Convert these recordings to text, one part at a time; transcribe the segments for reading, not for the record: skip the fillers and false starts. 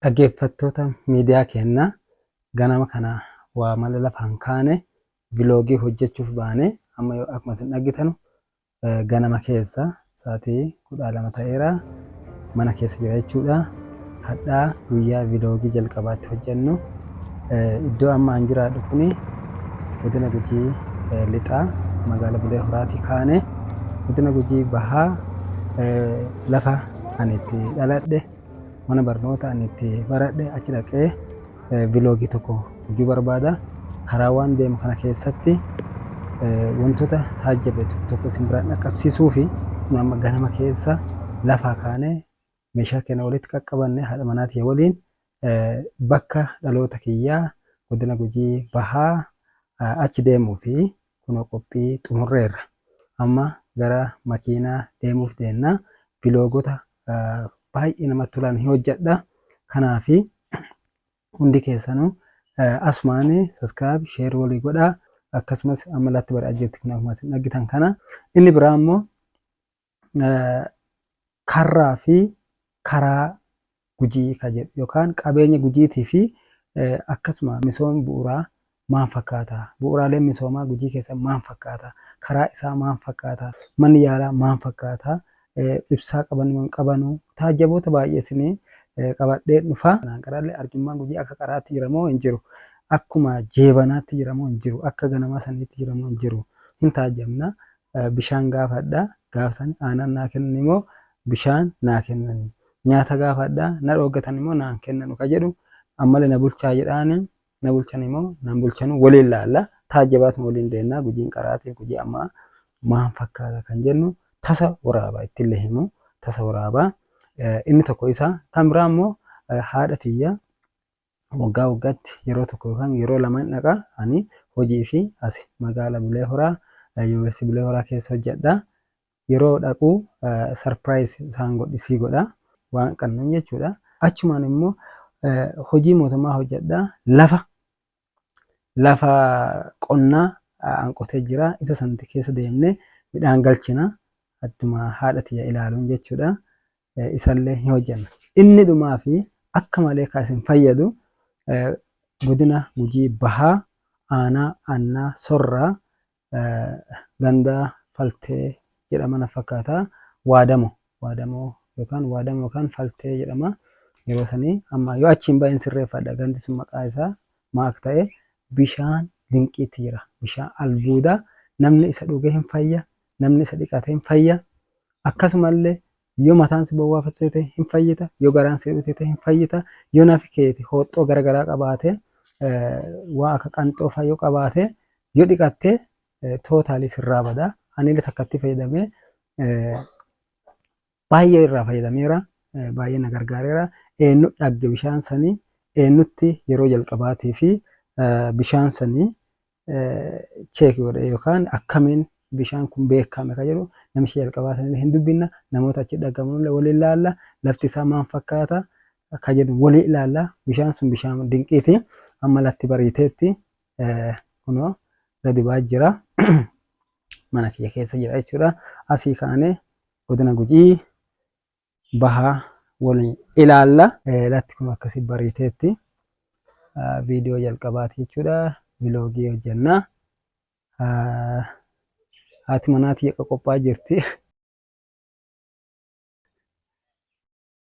Dhaggeeffattoota miidiyaa keenyaa ganama kana waa mala lafaan kaane viloogii hojjechuuf baane amma akkuma isin argitan ganama keessa sa'aatii 12 ta'eera mana keessa jira jechuudha. Hadhaa guyyaa viloogii jalqabaatti hojjennu iddoo amma an jiraadhu kuni godina Gujii lixaa magaalaa Bulee Horaatii kaane godina Gujii bahaa lafa ani itti dhaladhe mana barnoota ani itti baradhe achi dhaqee viloogii tokko hojjechuu barbaada. Karaa waan deemu kana keessatti wantoota taajjabe tokko isin biraan dhaqqabsiisuu fi amma ganama keessa lafaa kaanee meeshaa keenya walitti qaqqabanne haadha manaatii waliin bakka dhaloota kiyyaa godina Gujii bahaa achi deemuu fi kunoo qophii xumurreerra. Amma gara makiinaa deemuuf deemna. Viloogota baay'ee namatti tolan ni hojjedha. Kanaafi hundi keessanuu asumaan subscribe share walii godhaa. Akkasumas amma latti bara ajjeetti kun akkuma isin argitan kana. Inni biraa immoo karraa fi karaa Gujii kan jedhu yookaan qabeenya Gujiitii fi akkasuma misoomni bu'uuraa maal fakkaata? Bu'uuraaleen misoomaa Gujii keessa maal fakkaata? Karaa isaa maal fakkaata? Manni yaalaa maal fakkaata? Ibsaa qaban moo hin qabanu? Taajjaboota baay'ee isinii qabadhee dhufa. Qaraallee arjummaan Gujii akka qaraatti jira moo hin jiru? Akkuma jeebanaatti jira moo hin jiru? Akka ganamaa saniitti jira moo hin jiru? Hin taajjabna. Bishaan gaafadha. Gaafsan aannan naa kennan immoo bishaan naa kennani. Nyaata gaafadha. Na dhooggatan immoo naan kennanu ka jedhu ammallee na bulchaa jedhaani. Na bulchan immoo nan bulchanu waliin ilaalla. Taajjabaas waliin deemna. Gujiin qaraatiif Gujii ammaa maal fakkaata kan jennu tasa waraabaa ittillee himu tasa waraabaa. Inni tokko isaa kan biraa immoo haadha tiyya waggaa waggaatti yeroo tokko yookaan yeroo lama dhaqa ani hojii fi as magaalaa Bulee Horaa yuunivarsiitii Bulee Horaa keessa hojjedha. Yeroo dhaqu sarpiraayis isaan godhisii godha waan qannuun jechuudha. Achumaan immoo hojii mootummaa hojjedha. Lafa qonnaa hanqotee jira. Isa sanatti keessa deemnee midhaan galchina. Adduma haadha tiyya ilaaluun jechuudha. Isallee ni hojjenna. Inni dhumaa fi akka malee kan isin fayyadu godina Gujii bahaa aanaa annaa sorraa gandaa faltee jedhama na fakkaata. Waadamoo yookaan faltee jedhama. Yeroo sanii amma yoo achiin bahin sirreeffadha. Gandi sun maqaa isaa maak ta'e bishaan dinqiitti jira. Bishaan albuudaa namni isa dhugee hin fayya. Namni isa dhiqatee hin fayya. Akkasumallee yoo mataan si bowwaafatu ta'e hin fayyita. Yoo garaan si dhute ta'e hin fayyita. Yoo nafi keeti hooxxoo garaagaraa qabaate waa akka qanxoo fa'aa yoo qabaate yoo dhiqattee tootaalii sirraa bada. Anillee takkatti fayyadamee baay'ee irraa fayyadameera. Baay'ee na gargaareera. Eenyu dhagge bishaan sanii eenyutti yeroo jalqabaatii fi bishaan sanii cheekii godhe yookaan akkamiin bishaan kun beekame kan jedhu namichi jalqabaa sanillee hin dubbinna. Namoota achi dhagamanullee waliin ilaalla. Lafti isaa maal fakkaata kan jedhu waliin ilaalla. Bishaan sun bishaan dinqiiti. Amma latti bariiteetti kunoo gadi ba'aa jira. Mana kiyya keessa jira jechuudha. Asii kaanee godina Gujii bahaa waliin ilaalla. Latti kun akkasii bariiteetti viidiyoo jalqabaati jechuudha. Viloogii hojjenna. Haati manaatii akka qophaa'aa jirti.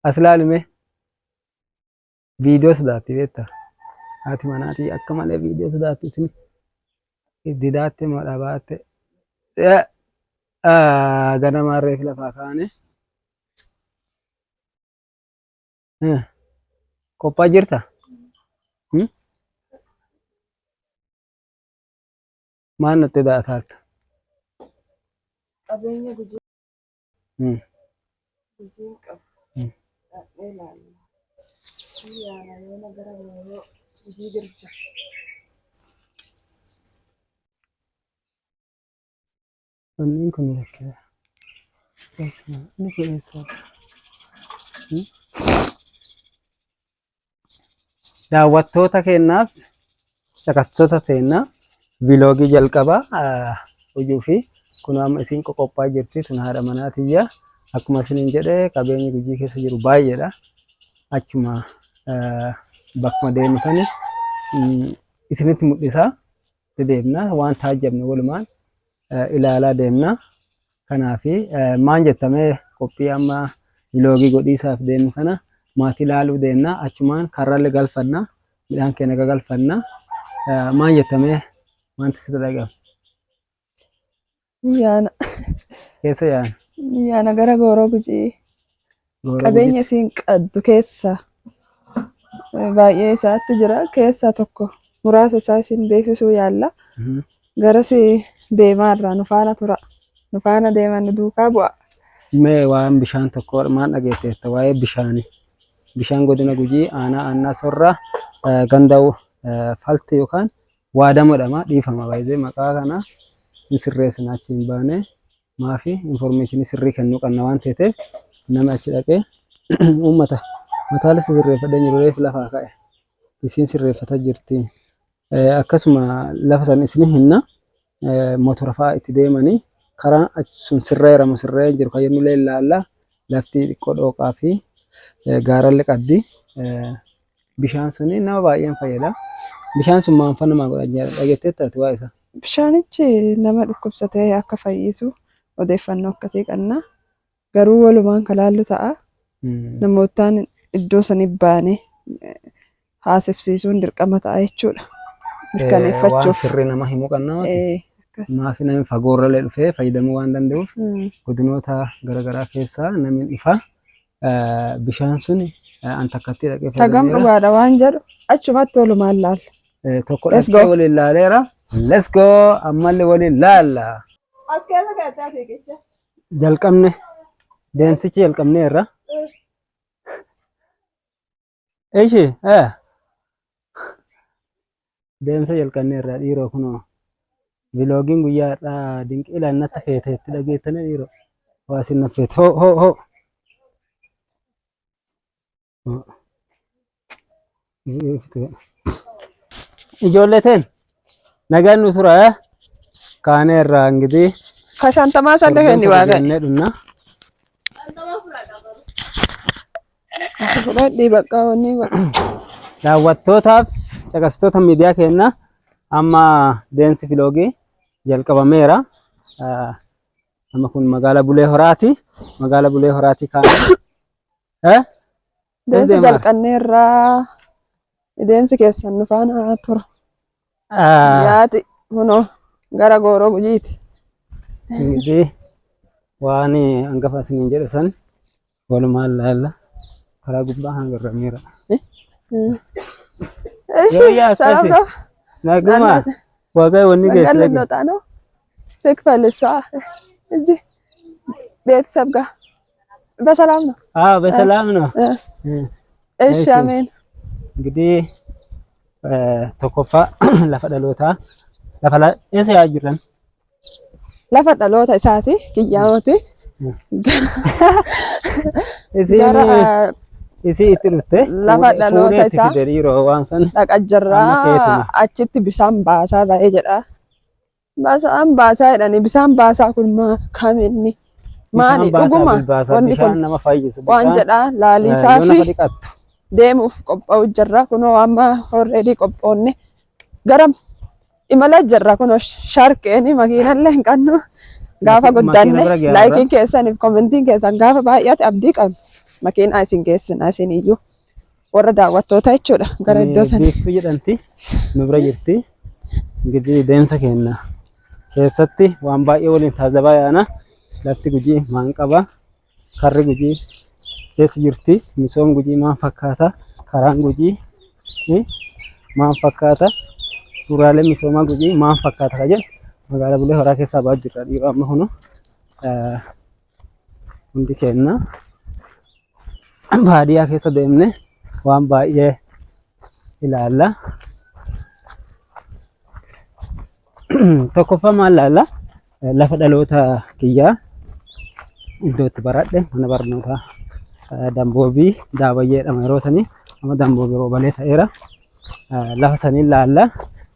As ilaalume viidiyoo sodaatti beektaa? Haati manaatii akka malee viidiyoo sodaatti isin didaatte moo dhabaatte? Ganamaan reefu lafaa kaane. Qophaa'aa jirta? Maal natti daa'ataarta? Qabeenya Gujii qabu. Dhaabee ilaalla. Yaala yoo nagara yoo Gujii dirja. Wanni kun rakkoo. Inni kun eessa? Daawwattoota keenyaaf caqastoota teennaa viloogii jalqabaa hojii fi kun amma isin qophaa'aa jirti. Tun haadha manaatiyya. Akkuma isiniin jedhee qabeenyi Gujii keessa jiru baay'eedha. Achuma bakkuma deemnu sani isinitti mul'isaa deemna waan taajjabne walumaan ilaalaa deemna. Kanaafi maan jettamee qophii amma viloogii godhiisaaf deemnu kana maatii ilaaluu deemna. Achumaan karrallee galfanna midhaan keenya gagalfanna. Maan jettamee wanti sitti dhaga'ama? Yaana. Keessa yaana? Yaana gara Gooroo Gujii. Qabeenya isiin qabdu keessa baay'ee isaatti jira. Keessaa tokko muraasa isaa isin beeksisuu yaalla. Garas deemaa irraa nu faana tura. Nu faana deeman nu duukaa bu'a. Mee waan bishaan tokko maan dhageetteetta waa'ee bishaanii. Bishaan godina Gujii aanaa Sorraa ganda'u falti yookaan waadamoodhama dhiifama baay'ee maqaa kana hin sirreessina achi hin baane maafi informeeshinii sirrii kennuu qabna waan ta'eef nama achi dhaqee uummata mataalis sirreeffadhee jiru reef lafaa ka'e isiin sirreeffataa jirti. Akkasuma lafa san isin hinna motora fa'aa itti deemanii karaan sun sirreeramu sirree jiru kan jennu ilaalla. Lafti xiqqoo dhooqaa fi gaarallee qabdi. Bishaan suni nama baay'een fayyada. Bishaan sun maal faana maa godha dhageetteetti waa isa? Bishaanichi nama dhukkubsatee akka fayyisu odeeffannoo akkasii qabna. Garuu walumaan kalaallu ta'a. Namootaan iddoo sanii baane haasofsiisuun dirqama ta'a jechuudha. Mirkaneeffachuuf. Waan sirrii nama himuu qabna. Maafi namni fagoorralee dhufee fayyadamuu waan danda'uuf godinoota garaagaraa keessaa namni dhufa. Bishaan suni an takkatti dhaqee fayyadameera. Tagam dhugaadha waan jedhu achumatti walumaan laalla. Tokko dhaqee waliin laaleera. Let's go ammallee waliin laalla. As keessa keessaa teekicha. Jalqabne deemsichi jalqabneerra. Eeshi deemsa jalqabneerra dhiiroo kunoo viloogiin guyyaadhaa dinqii laannatti feeteetti dhageettanii dhiiroo waa isin naffeet hoo. Ijoollee teen nagaan nu tura kaanee irraa ingitii kashantamaa sadde kenni waaqa fudhadhii bakka wanni daawwattootaaf caqasitoota miidiyaa keenna amma deemsi viloogii jalqabameera. Amma kun magaalaa Bulee Horaati. Magaalaa Bulee Horaati kaanee deemsi jalqanneerraa deemsi keessan nu faana tura. Yaati kunoo gara Gooroo Gujiiti. Ingitii waan hangafa isiniin jedhe san walumaan laalla karaa gubbaa hangarrameera. ሰላም ነው ነግማ ዋጋይ ወኒ ገስለ ገለጣ ነው ትክፈልሳ እዚህ ቤተሰብ ጋር በሰላም ነው? አዎ በሰላም ነው። እሺ አሜን። እንግዲህ ተኮፋ ለፈደሎታ ለፈላ እሱ ያጅረን ለፈደሎታ ሳቲ ግያሞቲ እዚህ isi itti dhufte lafa dhaloota isaa dhaqa jirraa achitti bisaan baasaa ba'ee jedha. Bisaan baasaa jedhanii bisaan baasaa kun kamiinni maali dhuguma wanni kun waan jedha laalisaa fi deemuuf qophaa'u jirra. Kunoo amma already qophoonne garam imala jirra. Kunoo sharkeeni makiinallee hin qabnu gaafa guddanne laayikiin keessaniif komentiin keessan gaafa baay'ate abdii qabna. Makiinaa isin geessina isin iyyuu warra daawwattoota jechuudha gara iddoo sanii. Biiftuu jedhamti nu bira jirti. Ingitii deemsa keenya keessatti waan baay'ee waliin taasifaa yaana. Lafti Gujii maan qaba? Karri Gujii keessa jirti. Misoom Gujii maan fakkaata? Karaan Gujii maan fakkaata? Suuraaleen misoomaa Gujii maan fakkaata ka jedhu magaalaa Bulee Horaa keessaa ba'aa jirra dhiiroo amma kunu hundi keenya. Baadiyyaa keessa deemne waan baay'ee ilaalla. Tokkoffaa maal ilaalla? Lafa dhaloota kiyyaa iddoo itti baradhe mana barnootaa Damboobii Daabayyeedhama yeroo sanii amma Damboobii Roobalee ta'eera. Lafa sanii ilaalla.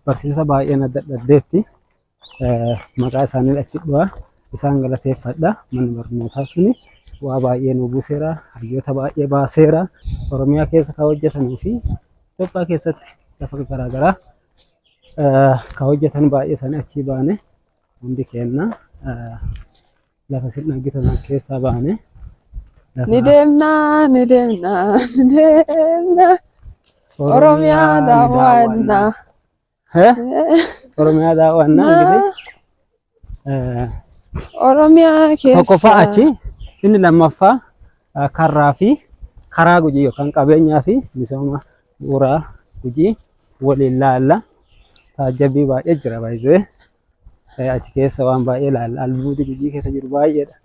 Barsiisa baay'een adda addeetti maqaa isaanii achi dhufa isaan galateeffadha. Manni barnootaa suni waa baay'ee nu buuseera. Hayyoota baay'ee baaseera. Oromiyaa keessa kan hojjetanii fi Itoophiyaa keessatti lafa garaagaraa kan hojjetan baay'ee isaanii achii baane hundi keenya lafa isin argitan keessaa baane. Ni deemna, ni deemna, ni deemna. Oromiyaa daawwannaa. Oromiyaa daawwannaa gidi. Oromiyaa keessa. Tokkoffaa achi inni lammaffaa karraa fi karaa Gujii yookaan qabeenyaa fi misooma bu'uuraa Gujii waliin laalla. Taajjabii baay'ee jira baay'ee. Achi keessa waan baay'ee laalla. Albuuti Gujii keessa jiru baay'eedha.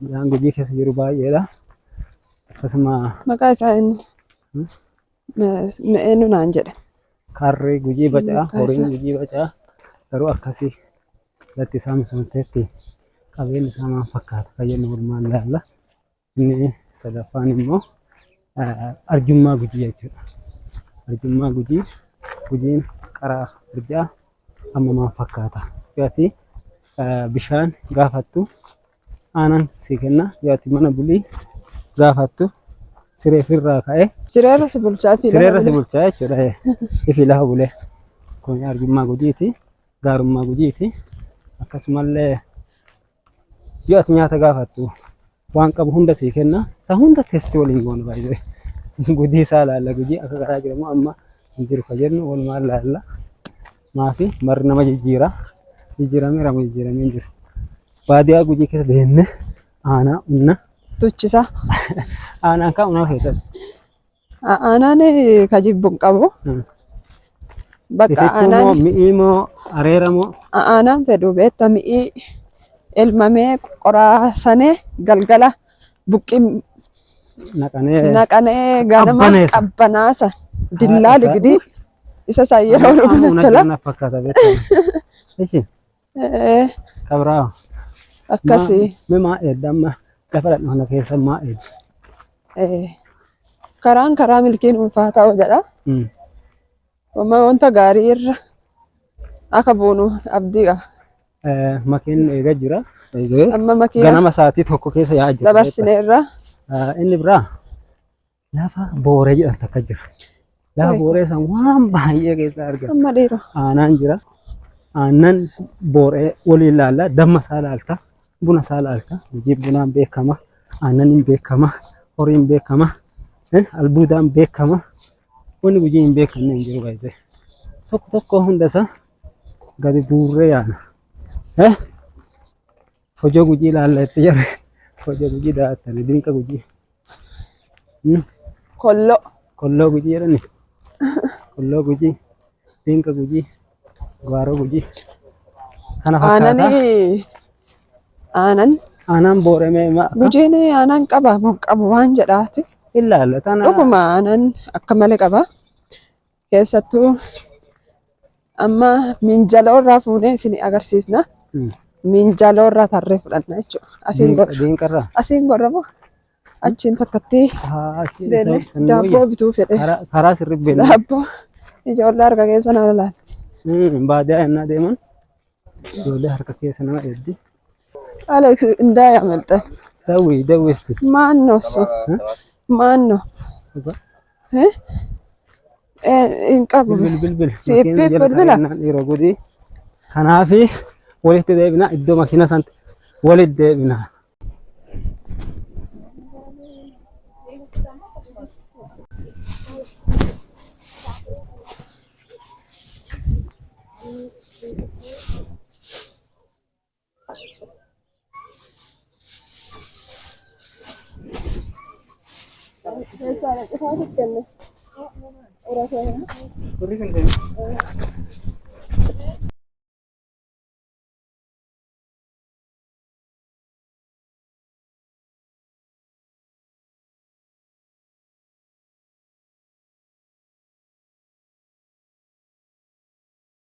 Midhaan Gujii keessa jiru baay'eedha. Akkasuma maqaa isaa eenyu naan jedhe. Karri Gujii Bacaa, horiin Gujii Bacaa garuu akkasii latti isaa misoomteetti qabeenyi isaa maal fakkaata kan jennu walumaan laalla. Inni sadaffaan immoo arjummaa Gujii jechuudha. Arjummaa Gujii, Gujiin qaraa Arjaa amma maal fakkaata? Yaati bishaan gaafattu aanan si kenna. Yaati mana bulii gaafattu siree firraa ka'ee sireerra si bulchaa jechuudha. Ifi lafa bulee kun arjummaa Gujiiti, gaarummaa Gujiiti. Akkasumallee yoo ati nyaata gaafattu waan qabu hunda si kenna. Isa hunda teesti waliin goonu baay'ee. Gujii isaa laalla. Gujii akka garaa jiramu amma hin jiru kan jennu walumaan laalla. Maafi marri nama jijjiira. Jijjiiramee hin jiru. Baadiyyaa Gujii keessa deemnee aanaa unna tuchisa. Aanaan kan unaa keessatti. Aanaan ka jibbuun qabu. Bakka aanaan mi'ii moo areera moo? Aanaan fedhu beekta mi'ii elmamee qoraasanee galgala buqqii naqanee ganama qabbanaasa dillaali gidii isa isaa yeroo dhugan tola. Kabraa. Akkasii. Maa eeddamma lafa dhadhana keessa maa eeddu? Karaa milkiin ulfaa ta'u jedha. Wanta gaarii irra akka buunu abdii qaba. Makiin eegaa jira. Amma makiina ganama sa'aatii tokko keessa yaa'aa jira. Dabarsine irra. Inni biraa lafa booree jedhan takka jira. Lafa booree san waan baay'ee keessa argama. Amma dhiiroo. Aanaan jira. Aannan booree waliin laalla. Damma isaa laalta. Buna isaa laalta. Gujii bunaan beekama. Aannan beekama. Horiin beekama. Albuudaan beekama. Wanni Gujii hin beekamne hin jiru baay'ee. Tokko hunda isaa gadi buurree yaana. Fojoo Gujii laalla itti jirre. Fojoo Gujii daa'attanii dinqa Gujii. Kolloo Gujii jedhani. Kolloo Gujii, dinqa Gujii, gaaroo Gujii. Kana fakkaata. Aanaan booremee ma'a. Gujiin aanaan qaba moo qabu waan jedhaati. Ilaalla tana. Dhuguma aanaan akka malee qaba. Keessattuu amma minjaaloo irraa fuunee isin agarsiisna. Minjaaloo irraa tarree fudhanna jechuudha. Asiin gorramoo achiin takkatti daabboo bituu fedhe. Karaa sirrii beela. Daabboo ijoollee harka keessa nama laalti. Baadiyyaa ennaa deeman ijoollee harka keessa nama eeddi. Alex indaa yamaltan. Dawwisti. Maannoo sun. Maannoo. Hin qabu. Siippi bilbila. Kanaafi walitti deebina iddoo makiina sanatti walitti deebina. Kurri kan